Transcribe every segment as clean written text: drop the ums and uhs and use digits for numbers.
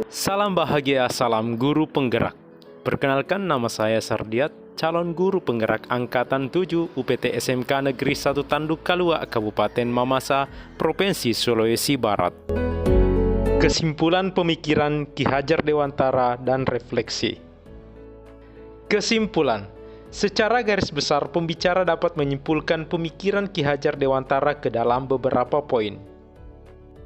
Salam bahagia, salam guru penggerak. Perkenalkan, nama saya Sardiat, calon guru penggerak Angkatan 7 UPT SMK Negeri 1 Tanduk Kalua, Kabupaten Mamasa, Provinsi Sulawesi Barat. Kesimpulan pemikiran Ki Hajar Dewantara dan refleksi. Kesimpulan. Secara garis besar, pembicara dapat menyimpulkan pemikiran Ki Hajar Dewantara ke dalam beberapa poin.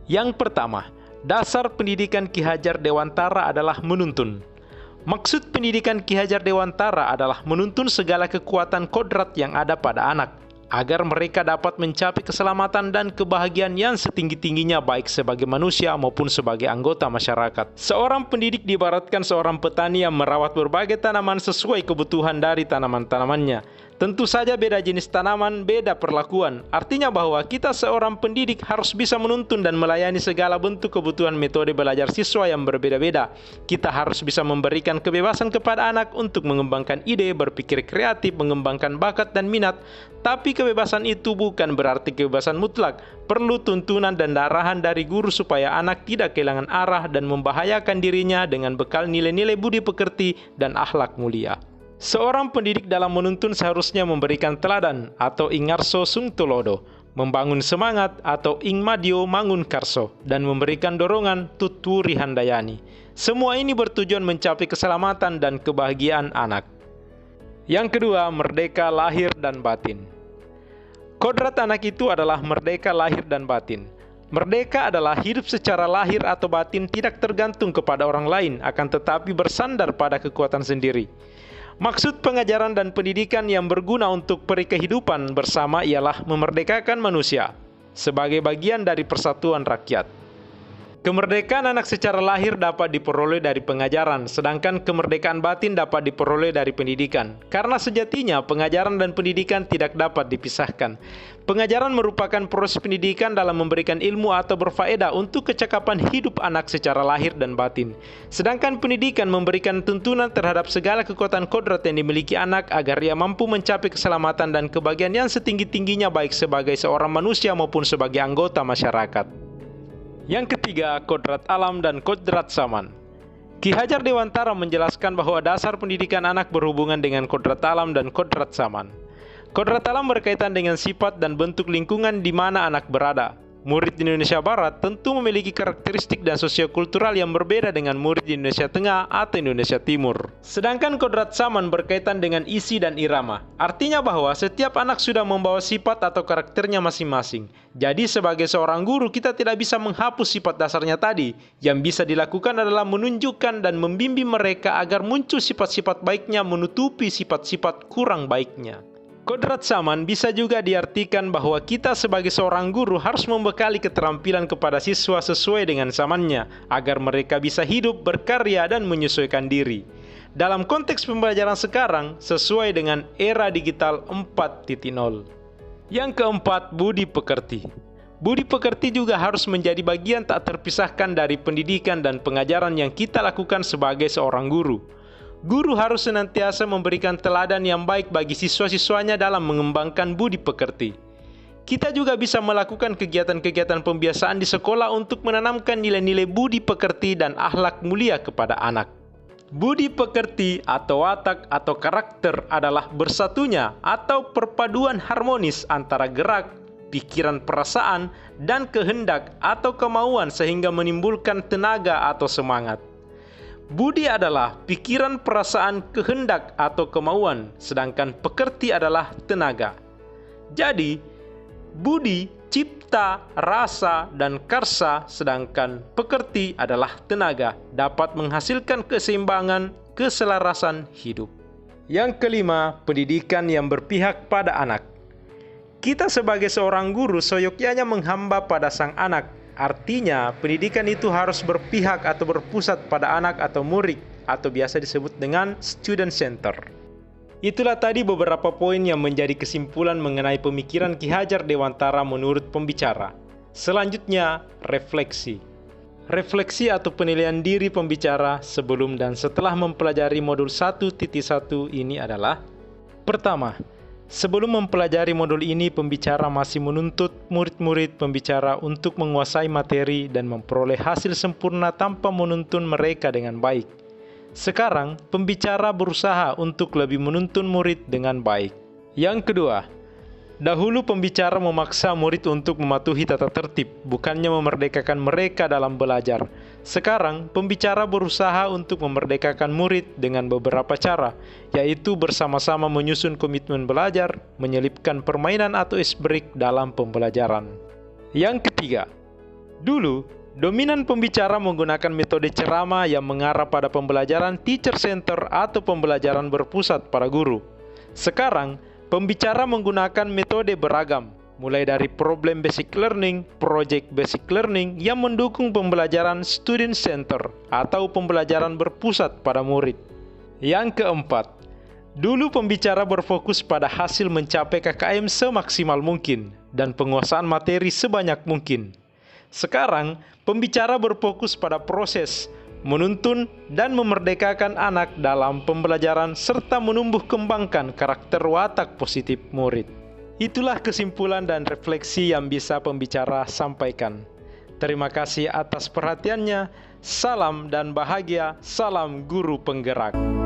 Yang pertama, dasar pendidikan Ki Hajar Dewantara adalah menuntun. Maksud pendidikan Ki Hajar Dewantara adalah menuntun segala kekuatan kodrat yang ada pada anak, agar mereka dapat mencapai keselamatan dan kebahagiaan yang setinggi-tingginya baik sebagai manusia maupun sebagai anggota masyarakat. Seorang pendidik diibaratkan seorang petani yang merawat berbagai tanaman sesuai kebutuhan dari tanaman-tanamannya. Tentu saja beda jenis tanaman, beda perlakuan. Artinya bahwa kita seorang pendidik harus bisa menuntun dan melayani segala bentuk kebutuhan metode belajar siswa yang berbeda-beda. Kita harus bisa memberikan kebebasan kepada anak untuk mengembangkan ide, berpikir kreatif, mengembangkan bakat dan minat. Tapi kebebasan itu bukan berarti kebebasan mutlak. Perlu tuntunan dan arahan dari guru supaya anak tidak kehilangan arah dan membahayakan dirinya dengan bekal nilai-nilai budi pekerti dan akhlak mulia. Seorang pendidik dalam menuntun seharusnya memberikan teladan atau ingarso sung tulodo, membangun semangat atau ingmadio mangun karso, dan memberikan dorongan tuturi handayani. Semua ini bertujuan mencapai keselamatan dan kebahagiaan anak. Yang kedua, merdeka lahir dan batin. Kodrat anak itu adalah merdeka lahir dan batin. Merdeka adalah hidup secara lahir atau batin tidak tergantung kepada orang lain, akan tetapi bersandar pada kekuatan sendiri. Maksud pengajaran dan pendidikan yang berguna untuk peri kehidupan bersama ialah memerdekakan manusia sebagai bagian dari persatuan rakyat. Kemerdekaan anak secara lahir dapat diperoleh dari pengajaran, sedangkan kemerdekaan batin dapat diperoleh dari pendidikan. Karena sejatinya pengajaran dan pendidikan tidak dapat dipisahkan. Pengajaran merupakan proses pendidikan dalam memberikan ilmu atau berfaedah untuk kecakapan hidup anak secara lahir dan batin. Sedangkan pendidikan memberikan tuntunan terhadap segala kekuatan kodrat yang dimiliki anak agar ia mampu mencapai keselamatan dan kebahagiaan yang setinggi-tingginya baik sebagai seorang manusia maupun sebagai anggota masyarakat. Yang ketiga, kodrat alam dan kodrat zaman. Ki Hajar Dewantara menjelaskan bahwa dasar pendidikan anak berhubungan dengan kodrat alam dan kodrat zaman. Kodrat alam berkaitan dengan sifat dan bentuk lingkungan di mana anak berada. Murid di Indonesia Barat tentu memiliki karakteristik dan sosiokultural yang berbeda dengan murid di Indonesia Tengah atau Indonesia Timur. Sedangkan kodrat zaman berkaitan dengan isi dan irama. Artinya bahwa setiap anak sudah membawa sifat atau karakternya masing-masing. Jadi sebagai seorang guru kita tidak bisa menghapus sifat dasarnya tadi. Yang bisa dilakukan adalah menunjukkan dan membimbing mereka agar muncul sifat-sifat baiknya menutupi sifat-sifat kurang baiknya. Kodrat zaman bisa juga diartikan bahwa kita sebagai seorang guru harus membekali keterampilan kepada siswa sesuai dengan zamannya, agar mereka bisa hidup, berkarya, dan menyesuaikan diri. Dalam konteks pembelajaran sekarang, sesuai dengan era digital 4.0. Yang keempat, budi pekerti. Budi pekerti juga harus menjadi bagian tak terpisahkan dari pendidikan dan pengajaran yang kita lakukan sebagai seorang guru. Guru harus senantiasa memberikan teladan yang baik bagi siswa-siswanya dalam mengembangkan budi pekerti. Kita juga bisa melakukan kegiatan-kegiatan pembiasaan di sekolah untuk menanamkan nilai-nilai budi pekerti dan akhlak mulia kepada anak. Budi pekerti atau watak atau karakter adalah bersatunya atau perpaduan harmonis antara gerak, pikiran, perasaan, dan kehendak atau kemauan sehingga menimbulkan tenaga atau semangat. Budi adalah pikiran, perasaan, kehendak atau kemauan, sedangkan pekerti adalah tenaga. Jadi, budi, cipta, rasa, dan karsa, sedangkan pekerti adalah tenaga, dapat menghasilkan keseimbangan, keselarasan hidup. Yang kelima, pendidikan yang berpihak pada anak. Kita sebagai seorang guru seyogyanya menghamba pada sang anak. Artinya, pendidikan itu harus berpihak atau berpusat pada anak atau murid, atau biasa disebut dengan student center. Itulah tadi beberapa poin yang menjadi kesimpulan mengenai pemikiran Ki Hajar Dewantara menurut pembicara. Selanjutnya, refleksi. Refleksi atau penilaian diri pembicara sebelum dan setelah mempelajari modul 1.1 ini adalah: pertama, Sebelum mempelajari modul ini, pembicara masih menuntut murid-murid pembicara untuk menguasai materi dan memperoleh hasil sempurna tanpa menuntun mereka dengan baik. Sekarang, pembicara berusaha untuk lebih menuntun murid dengan baik. Yang kedua, dahulu pembicara memaksa murid untuk mematuhi tata tertib, bukannya memerdekakan mereka dalam belajar. Sekarang, pembicara berusaha untuk memerdekakan murid dengan beberapa cara, yaitu bersama-sama menyusun komitmen belajar, menyelipkan permainan atau ice break dalam pembelajaran. Yang ketiga, dulu, dominan pembicara menggunakan metode ceramah yang mengarah pada pembelajaran teacher center atau pembelajaran berpusat pada guru. Sekarang, pembicara menggunakan metode beragam, mulai dari problem basic learning, project basic learning yang mendukung pembelajaran student center atau pembelajaran berpusat pada murid. Yang keempat, dulu pembicara berfokus pada hasil mencapai KKM semaksimal mungkin dan penguasaan materi sebanyak mungkin. Sekarang, pembicara berfokus pada proses, menuntun dan memerdekakan anak dalam pembelajaran serta menumbuh kembangkan karakter watak positif murid. Itulah kesimpulan dan refleksi yang bisa pembicara sampaikan. Terima kasih atas perhatiannya. Salam dan bahagia, salam guru penggerak.